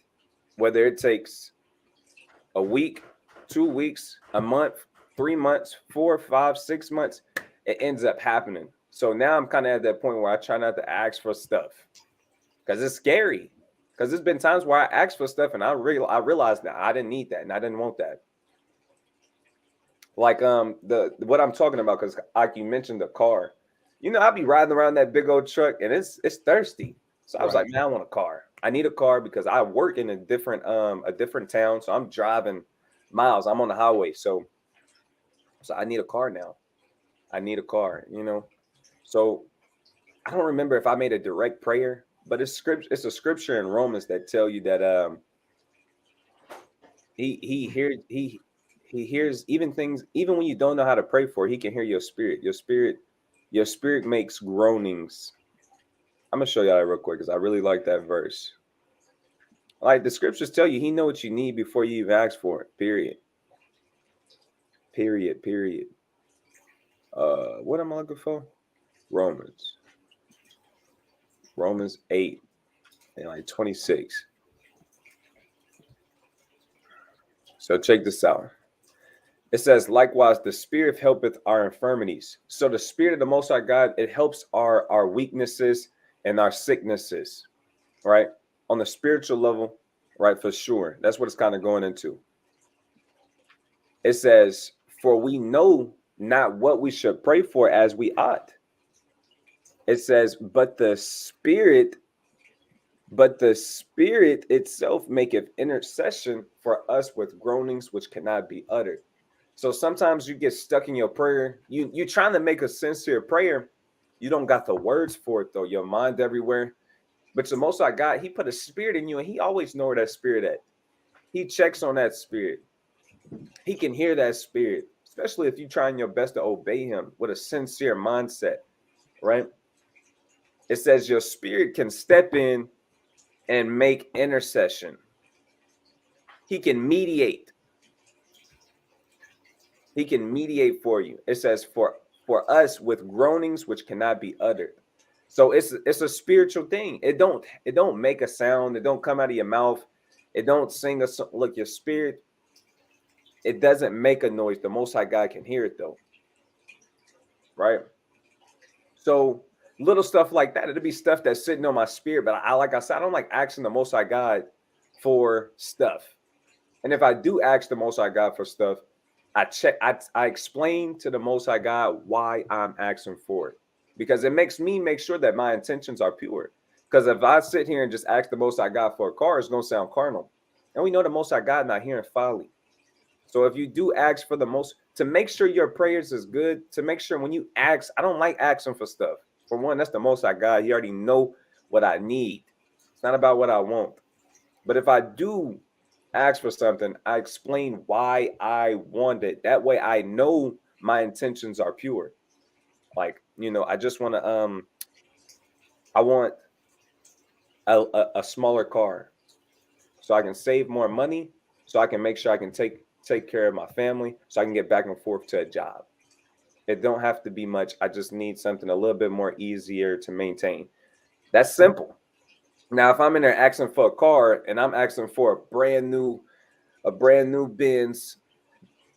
whether it takes a week, 2 weeks, a month, 3 months, 4, 5, 6 months, it ends up happening. So now I'm kind of at that point where I try not to ask for stuff, because it's scary. Because there's been times where I asked for stuff and I realized that I didn't need that and I didn't want that. Like the what I'm talking about, because like you mentioned the car, you know, I'll be riding around that big old truck and it's thirsty. So I was like, man, I want a car. I need a car because I work in a different town. So I'm driving miles. I'm on the highway. So I need a car now. I need a car, you know. So I don't remember if I made a direct prayer, but it's a scripture in Romans that tell you that he hears even things, even when you don't know how to pray for it, he can hear your spirit. Your spirit makes groanings. I'm gonna show y'all that real quick because I really like that verse. Like, the scriptures tell you he know what you need before you even ask for it. Period. What am I looking for? Romans 8 and like 26. So check this out. It says, likewise, the Spirit helpeth our infirmities. So the Spirit of the Most High God, it helps our weaknesses and our sicknesses, right? On the spiritual level, right? For sure. That's what it's kind of going into. It says, for we know not what we should pray for as we ought. It says, but the Spirit itself maketh intercession for us with groanings which cannot be uttered. So sometimes you get stuck in your prayer. You're trying to make a sincere prayer. You don't got the words for it though. Your mind everywhere. But the Most High God, He put a spirit in you, and He always knows where that spirit at. He checks on that spirit. He can hear that spirit, especially if you're trying your best to obey Him with a sincere mindset, right? It says your spirit can step in and make intercession. He can mediate. He can mediate for you. It says for us with groanings which cannot be uttered. So it's a spiritual thing. It don't make a sound. It don't come out of your mouth. It don't sing a song. Look, your spirit, it doesn't make a noise. The Most High God can hear it though, right? So little stuff like that. It'll be stuff that's sitting on my spirit. But like I said, I don't like asking the Most High God for stuff. And if I do ask the Most High God for stuff, I explain to the Most High God why I'm asking for it, because it makes me make sure that my intentions are pure. Because if I sit here and just ask the Most High God for a car, it's going to sound carnal. And we know the Most High God not hearing folly. So if you do ask for to make sure your prayers is good, to make sure when you ask, I don't like asking for stuff. For one, that's the Most High God. He already know what I need. It's not about what I want. But if I do ask for something, I explain why I want it. That way I know my intentions are pure. Like, you know, I just want to I want a smaller car so I can save more money, so I can make sure I can take care of my family, so I can get back and forth to a job. It don't have to be much. I just need something a little bit more easier to maintain. That's simple. Now, if I'm in there asking for a car and I'm asking for a brand new Benz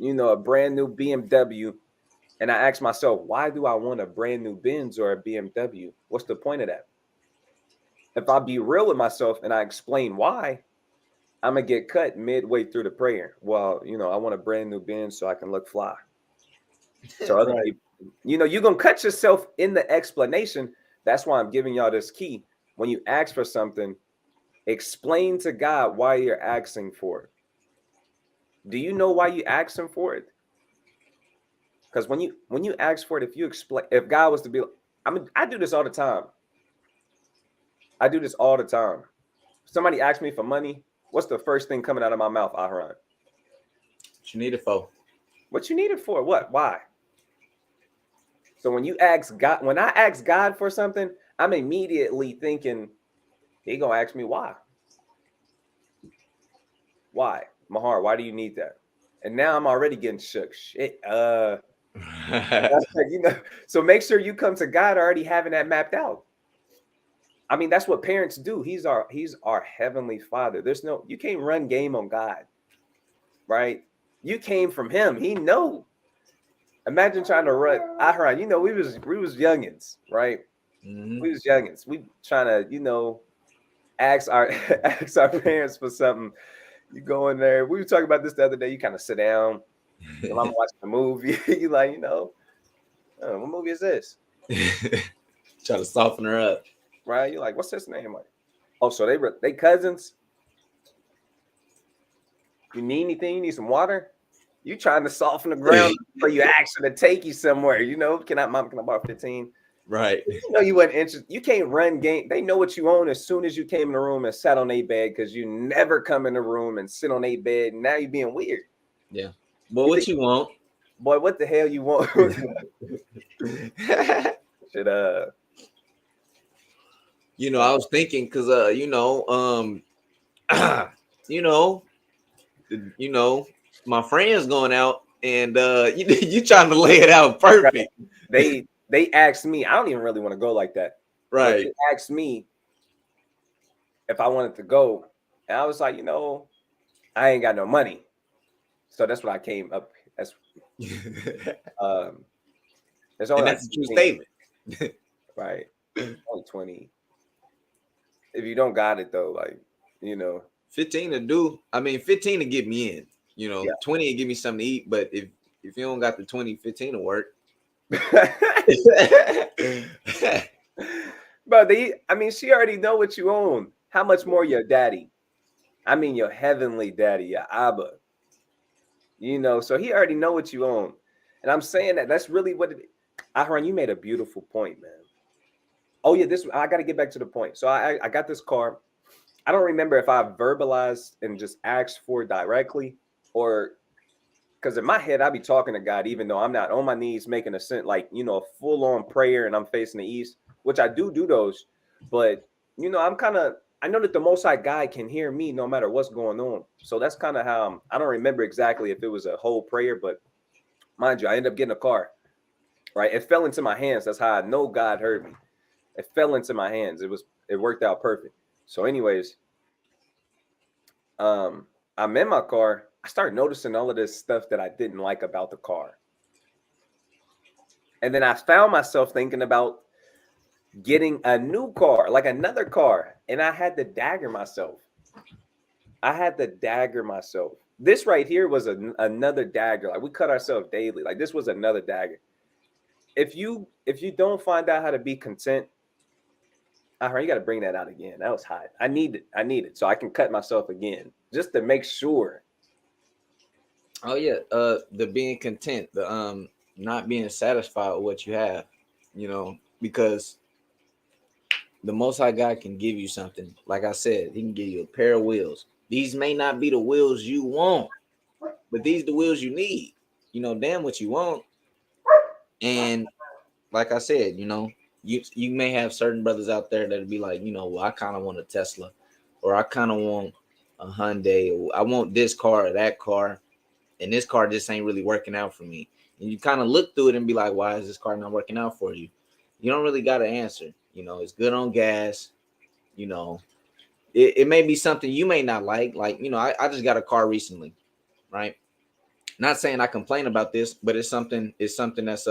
a brand new BMW, and I ask myself, why do I want a brand new Benz or a BMW? What's the point of that? If I be real with myself and I explain why, I'm gonna get cut midway through the prayer. Well, I want a brand new Benz so I can look fly. So other Right. people, you're gonna cut yourself in the explanation. That's why I'm giving y'all this key. When you ask for something, explain to God why you're asking for it. Do you know why you asking for it? Because when you ask for it, if God was to be, I do this all the time. I do this all the time. Somebody asks me for money. What's the first thing coming out of my mouth, Aharon? What you need it for? What you need it for? What? Why? So when I ask God for something, I'm immediately thinking He gonna ask me why. Why, Mahar? Why do you need that? And now I'm already getting shook. Shit. So make sure you come to God already having that mapped out. I mean, that's what parents do. He's our heavenly Father. You can't run game on God, right? You came from Him. He know. Imagine trying to run. Ahran, we was youngins, right? Mhm. We was youngins. We trying to, ask our ask our parents for something. You go in there. We were talking about this the other day. You kind of sit down. If I'm watching a movie, you like, what movie is this? Try to soften her up. Right? You're like, what's his name? Like, oh, so they cousins. You need anything? You need some water? You trying to soften the ground so you ask her to take you somewhere? Mom, can I borrow 15? Right. You wasn't interested. You can't run game. They know what you own as soon as you came in the room and sat on a bed because you never come in the room and sit on a bed. And now you're being weird. Yeah. But what you want? Boy, what the hell you want? Should I was thinking because my friend's going out and you trying to lay it out perfect. They asked me. I don't even really want to go like that. Right. They asked me if I wanted to go, and I was like, I ain't got no money, so that's what I came up. That's it's only that's a true statement, right? Only 20. If you don't got it though, like 15 to do. I mean, 15 to get me in. Yeah. 20 to give me something to eat. But if you don't got the 20, 15 to work. Bro, she already know what you own. How much more your daddy? I mean, your heavenly daddy, your Abba. So he already know what you own. And I'm saying that's really what Ahran, you made a beautiful point, man. Oh yeah, I got to get back to the point. So I got this car. I don't remember if I verbalized and just asked for it directly, or because in my head I be talking to God even though I'm not on my knees making a scent like a full-on prayer and I'm facing the east, which I do those, but I know that the Most High God can hear me no matter what's going on. So that's kind of how I don't remember exactly if it was a whole prayer, but mind you, I ended up getting a car. Right, it fell into my hands. That's how I know God heard me. It fell into my hands. It worked out perfect. So, anyways, I'm in my car. I started noticing all of this stuff that I didn't like about the car. And then I found myself thinking about getting a new car, like another car. And I had to dagger myself. This right here was another dagger. Like we cut ourselves daily. Like this was another dagger. If you don't find out how to be content, you got to bring that out again. That was hot. I need it so I can cut myself again just to make sure. Oh yeah, the being content, the not being satisfied with what you have, because the Most High God can give you something. Like I said, He can give you a pair of wheels. These may not be the wheels you want, but these are the wheels you need. Damn what you want. And like I said, you may have certain brothers out there that'll be like, well, I kind of want a Tesla, or I kind of want a Hyundai, or I want this car or that car, and this car just ain't really working out for me. And you kind of look through it and be like, why is this car not working out for you? You don't really got an answer. It's good on gas. It may be something you may not like. Like, I just got a car recently, right? Not saying I complain about this, but it's something that's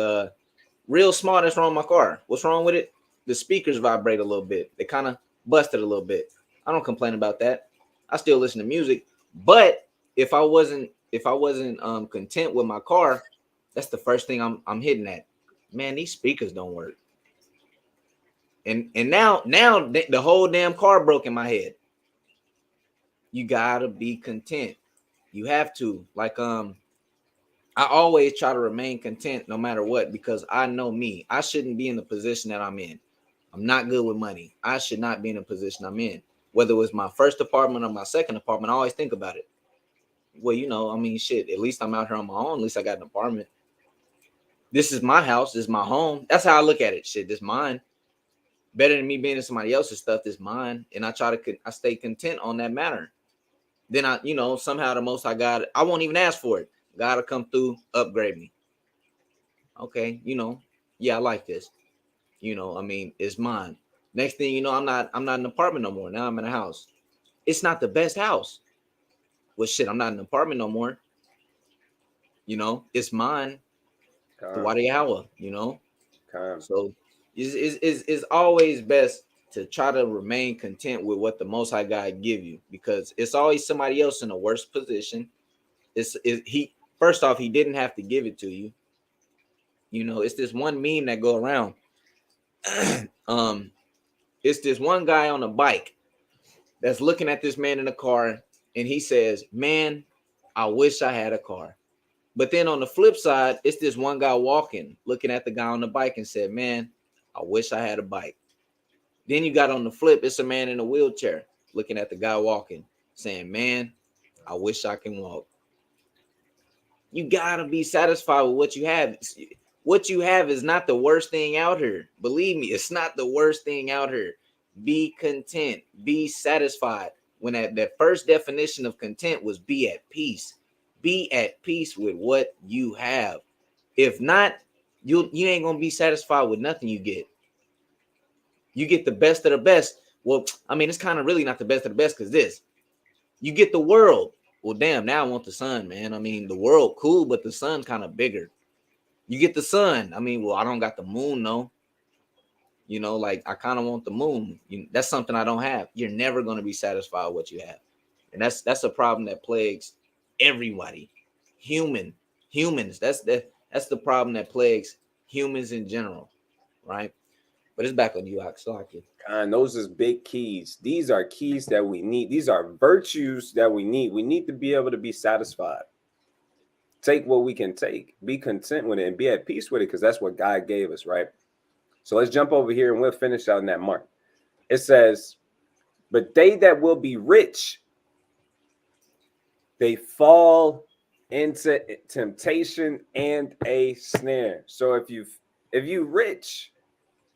real small that's wrong with my car. What's wrong with it? The speakers vibrate a little bit. They kind of busted a little bit. I don't complain about that. I still listen to music. But if I wasn't content with my car, that's the first thing I'm hitting at. Man, these speakers don't work. And now the whole damn car broke in my head. You gotta be content. You have to. Like I always try to remain content no matter what, because I know me. I shouldn't be in the position that I'm in. I'm not good with money. I should not be in the position I'm in. Whether it was my first apartment or my second apartment, I always think about it. Well, you know, I mean, shit, at least I'm out here on my own. At least I got an apartment. This is my house. This is my home. That's how I look at it. Shit, this mine. Better than me being in somebody else's stuff. This mine. And I stay content on that matter. Then somehow the most I got, I won't even ask for it. God will come through, upgrade me. Okay, yeah, I like this. I mean, it's mine. Next thing you know, I'm not in an apartment no more. Now I'm in a house. It's not the best house. Well, shit, I'm not in an apartment no more. It's mine. The Wadi Hour, So it's always best to try to remain content with what the Most High God give you, because it's always somebody else in a worse position. First off, he didn't have to give it to you. It's this one meme that go around. It's this one guy on a bike that's looking at this man in a car, and he says, "Man, I wish I had a car." But then on the flip side, it's this one guy walking, looking at the guy on the bike and said, "Man, I wish I had a bike." Then you got on the flip, it's a man in a wheelchair looking at the guy walking, saying, "Man, I wish I can walk." You gotta be satisfied with what you have. What you have is not the worst thing out here. Believe me, it's not the worst thing out here. Be content, be satisfied. When that first definition of content was be at peace. Be at peace with what you have. If not, you ain't gonna be satisfied with nothing you get. You get the best of the best. Well, I mean, it's kind of really not the best of the best, because you get the world. Well, damn, now I want the sun, man. I mean, the world cool, but the sun kind of bigger. You get the sun. I mean, well, I don't got the moon, though. Like I kind of want the moon. That's something I don't have. You're never going to be satisfied with what you have. And that's a problem that plagues everybody. Humans. That's the problem that plagues humans in general, right? But it's back on you, Axelaki. And those is big keys. These are keys that we need. These are virtues that we need. We need to be able to be satisfied. Take what we can take. Be content with it and be at peace with it, because that's what God gave us, right? So let's jump over here and we'll finish out in that mark. It says, "But they that will be rich, they fall into temptation and a snare." So if you rich,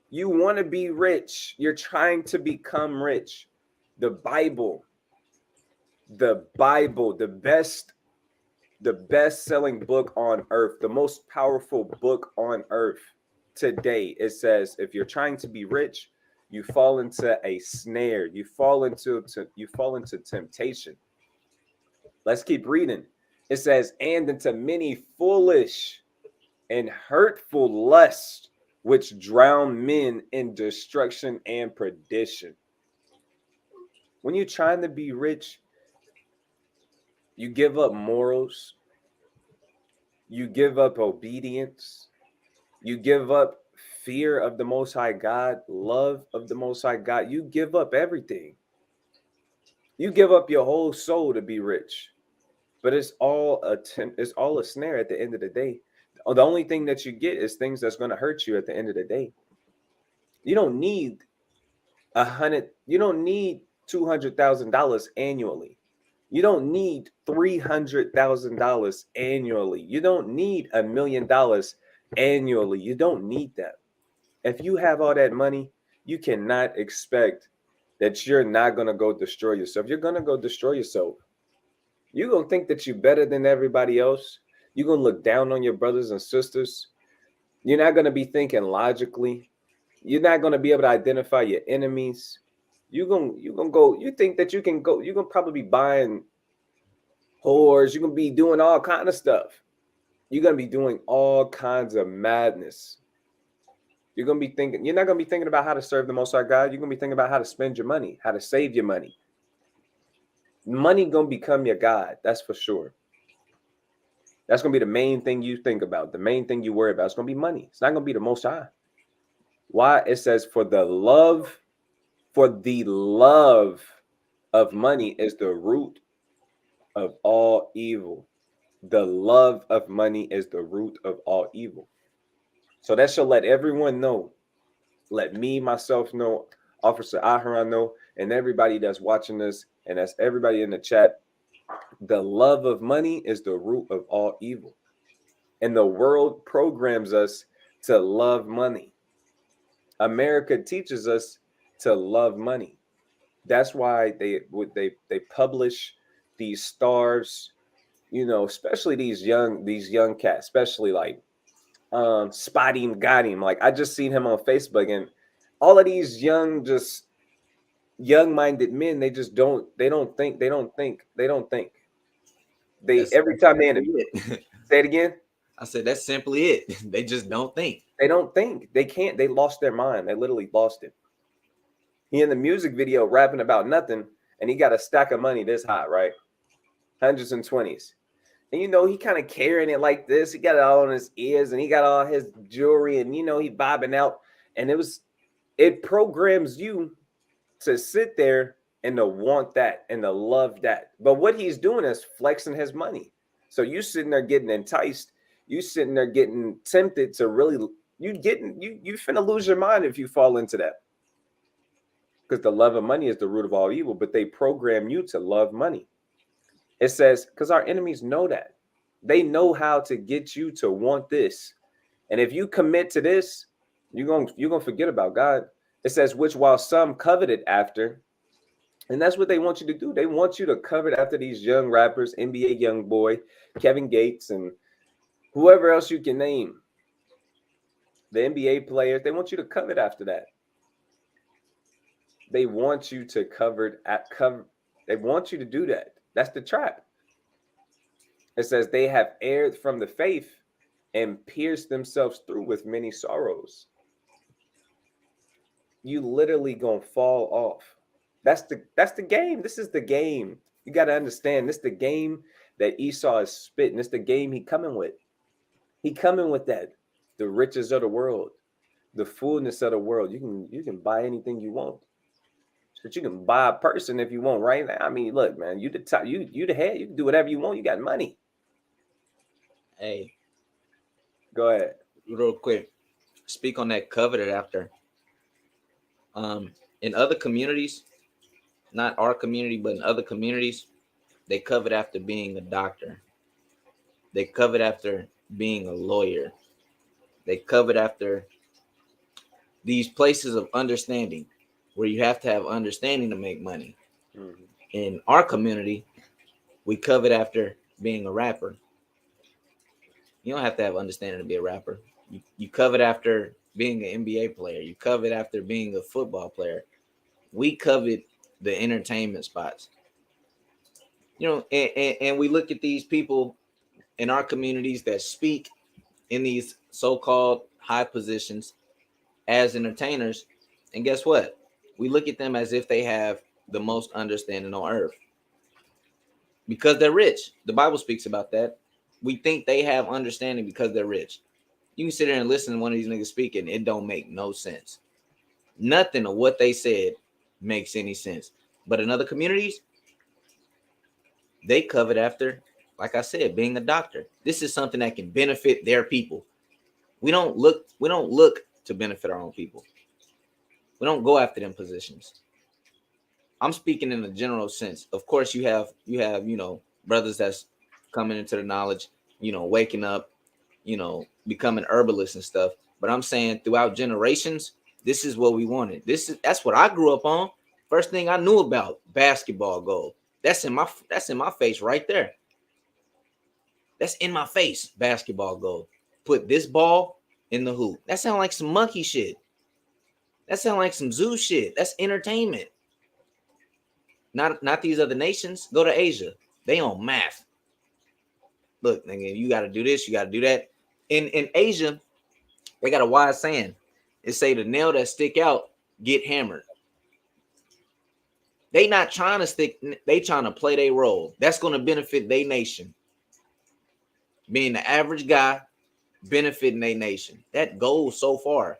you want to be rich, you're trying to become rich. The Bible, the best-selling book on earth, the most powerful book on earth today, it says if you're trying to be rich, you fall into a snare, you fall into temptation. Let's keep reading. It says, "And into many foolish and hurtful lusts, which drown men in destruction and perdition." When you're trying to be rich, you give up morals, you give up obedience, you give up fear of the Most High God, love of the Most High God. You give up everything. You give up your whole soul to be rich. But it's all a snare at the end of the day. The only thing that you get is things that's going to hurt you at the end of the day. You don't need $200,000 annually. You don't need $300,000 annually. You don't need $1 million annually. You don't need that. If you have all that money, you cannot expect that you're not going to go destroy yourself. You're going to go destroy yourself. You're going to think that you're better than everybody else. You're going to look down on your brothers and sisters. You're not going to be thinking logically. You're not going to be able to identify your enemies. You think that you can go, you're going to probably be buying whores. You're gonna be doing all kind of stuff. You're gonna be doing all kinds of madness. You're not gonna be thinking about how to serve the Most High God. You're gonna be thinking about how to spend your money, how to save your money. Money gonna become your God, that's for sure. That's gonna be the main thing you think about, the main thing you worry about. It's gonna be money. It's not gonna be the Most High. Why? It says, for the love of money is the root of all evil. The love of money is the root of all evil. So that shall let everyone know. Let me, myself know, Officer Aharon know, and everybody that's watching this, and that's everybody in the chat. The love of money is the root of all evil. And the world programs us to love money. America teaches us to love money. That's why they publish these stars, especially these young cats, especially like Spotty and got him. Like, I just seen him on Facebook, and all of these young-minded men, they don't think. Every time they say it again. I said that's simply it. They just don't think. They don't think. They can't. They lost their mind. They literally lost it. He in the music video rapping about nothing, and he got a stack of money this high, right? Hundreds and twenties. And he kind of carrying it like this. He got it all on his ears, and he got all his jewelry, and he bobbing out. And it programs you to sit there and to want that and to love that. But what he's doing is flexing his money. So you sitting there getting enticed. You sitting there getting tempted to really, you finna lose your mind if you fall into that. Because the love of money is the root of all evil, but they program you to love money. It says, because our enemies know that. They know how to get you to want this. And if you commit to this, you're gonna forget about God. It says, which while some coveted after, and that's what they want you to do. They want you to covet after these young rappers, NBA YoungBoy, Kevin Gates, and whoever else you can name. The NBA players, they want you to covet after that. They want you to they want you to do that. That's the trap. It says they have erred from the faith and pierced themselves through with many sorrows. You literally gonna fall off. That's the game. This is the game. You got to understand, this is the game that Esau is spitting. It's the game he coming with. He coming with that. The riches of the world, the fullness of the world. You can buy anything you want. But you can buy a person if you want right now. I mean, look, man, you the top, you the head. You can do whatever you want. You got money. Hey, go ahead. Real quick, speak on that coveted after. In other communities, not our community, but in other communities, they covet after being a doctor. They covet after being a lawyer. They covet after these places of understanding where you have to have understanding to make money. Mm-hmm. In our community, we covet after being a rapper. You don't have to have understanding to be a rapper. You covet after being an NBA player. You covet after being a football player. We covet the entertainment spots. And we look at these people in our communities that speak in these so-called high positions as entertainers. And guess what? We look at them as if they have the most understanding on earth because they're rich. The Bible speaks about that. We think they have understanding because they're rich. You can sit there and listen to one of these niggas speaking. It don't make no sense. Nothing of what they said makes any sense. But in other communities, they covet after, like I said, being a doctor. This is something that can benefit their people. We don't look to benefit our own people. We don't go after them positions. I'm speaking in a general sense. Of course, you have brothers that's coming into the knowledge, waking up, becoming herbalists and stuff. But I'm saying throughout generations, this is what we wanted. That's what I grew up on. First thing I knew about basketball goal. That's in my face right there. That's in my face, basketball goal. Put this ball in the hoop. That sounds like some monkey shit. That sounds like some zoo shit. That's entertainment. Not these other nations. Go to Asia. They on math. Look, nigga, you got to do this, you got to do that. In Asia, they got a wise saying. It say the nail that stick out get hammered. They not trying to stick, they trying to play their role. That's going to benefit their nation. Being the average guy, benefiting their nation. That goes so far.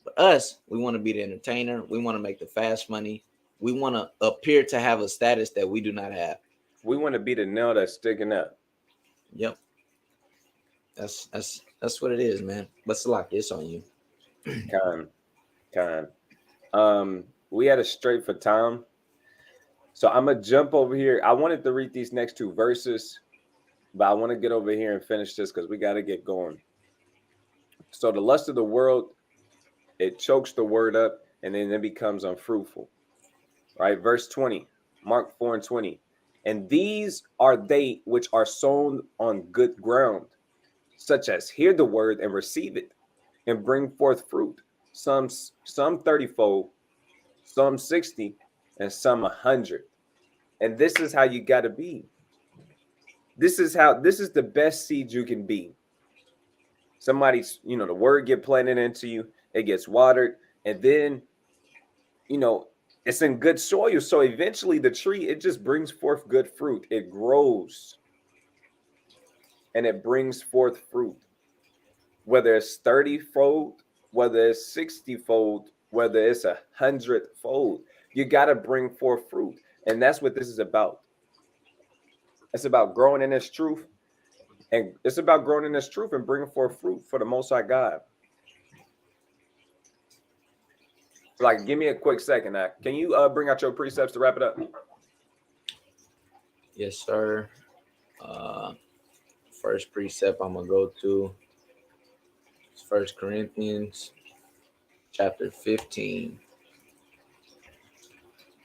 But us, we want to be the entertainer. We want to make the fast money. We want to appear to have a status that we do not have. We want to be the nail that's sticking up. Yep. That's what it is, man. But Salak, it's on you. We had a straight for time. So I'm gonna jump over here. I wanted to read these next two verses, but I want to get over here and finish this because we got to get going. So the lust of the world, it chokes the word up and then it becomes unfruitful. Right? Verse 20, Mark 4:20. And these are they which are sown on good ground, such as hear the word and receive it and bring forth fruit. Some 30-fold, some 60, and some 100. And this is how you got to be. This is the best seed you can be. Somebody's, the word get planted into you, it gets watered, and then, it's in good soil. So eventually the tree, it just brings forth good fruit. It grows and it brings forth fruit. Whether it's 30-fold, whether it's 60-fold, whether it's 100-fold, you got to bring forth fruit. And that's what this is about. It's about growing in this truth. And it's about growing in this truth and bringing forth fruit for the Most High God. Like, give me a quick second. Can you bring out your precepts to wrap it up? Yes, sir. First precept I'm going to go to is 1 Corinthians chapter 15.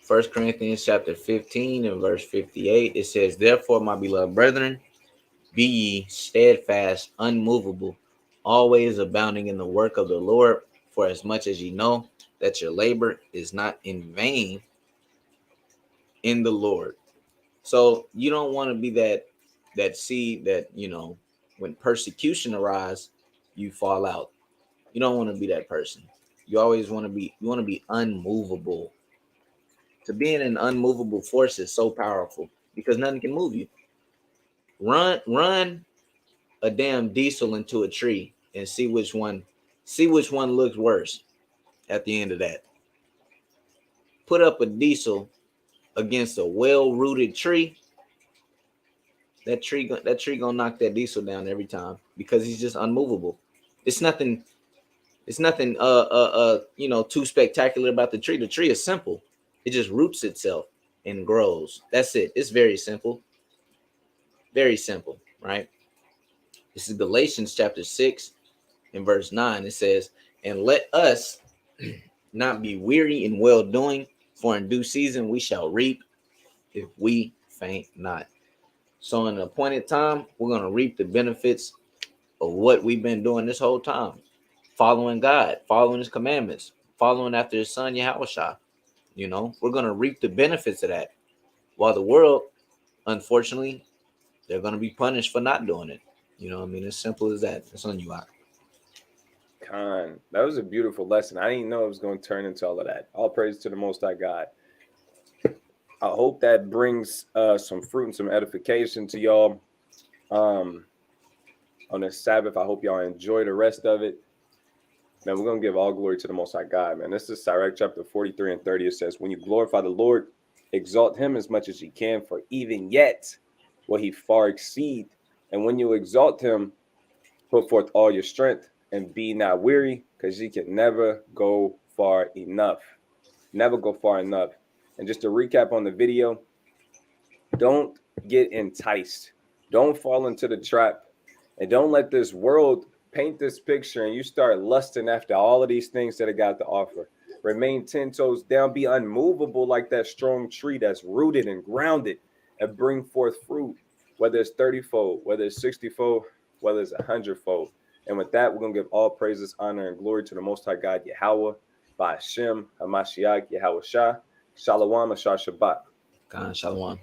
1 Corinthians chapter 15 and verse 58, it says, therefore, my beloved brethren, be ye steadfast, unmovable, always abounding in the work of the Lord, for as much as ye know that your labor is not in vain in the Lord. So you don't want to be that seed that, when persecution arises, you fall out. You don't want to be that person. You always want to be unmovable. To be in an unmovable force is so powerful because nothing can move you. Run a damn diesel into a tree and see which one looks worse at the end of that. Put up a diesel against a well-rooted tree. That tree gonna knock that diesel down every time because he's just unmovable. It's nothing too spectacular about the tree. The tree is simple. It just roots itself and grows. That's it. It's very simple. Very simple, right? This is Galatians chapter 6 and verse 9. It says, and let us not be weary in well-doing, for in due season we shall reap if we faint not. So in an appointed time, we're going to reap the benefits of what we've been doing this whole time. Following God, following his commandments, following after his son, Yahushua. We're going to reap the benefits of that. While the world, unfortunately, they're going to be punished for not doing it. As simple as that. It's on you, Ak. Khan, that was a beautiful lesson. I didn't know it was going to turn into all of that. All praise to the Most High God. I hope that brings some fruit and some edification to y'all on this Sabbath. I hope y'all enjoy the rest of it. Man, we're going to give all glory to the Most High God, man. This is Sirach chapter 43 and 30. It says, when you glorify the Lord, exalt him as much as you can, for even yet will he far exceed. And when you exalt him, put forth all your strength and be not weary, because you can never go far enough. Never go far enough. And just to recap on the video, don't get enticed. Don't fall into the trap. And don't let this world paint this picture and you start lusting after all of these things that it got to offer. Remain 10 toes down. Be unmovable like that strong tree that's rooted and grounded and bring forth fruit, whether it's 30-fold, whether it's 60-fold, whether it's 100-fold. And with that, we're going to give all praises, honor, and glory to the Most High God, Yahweh, by Hashem, Hamashiach, Yahweh Shah, Shalom, Ashar Shabbat. Shalom.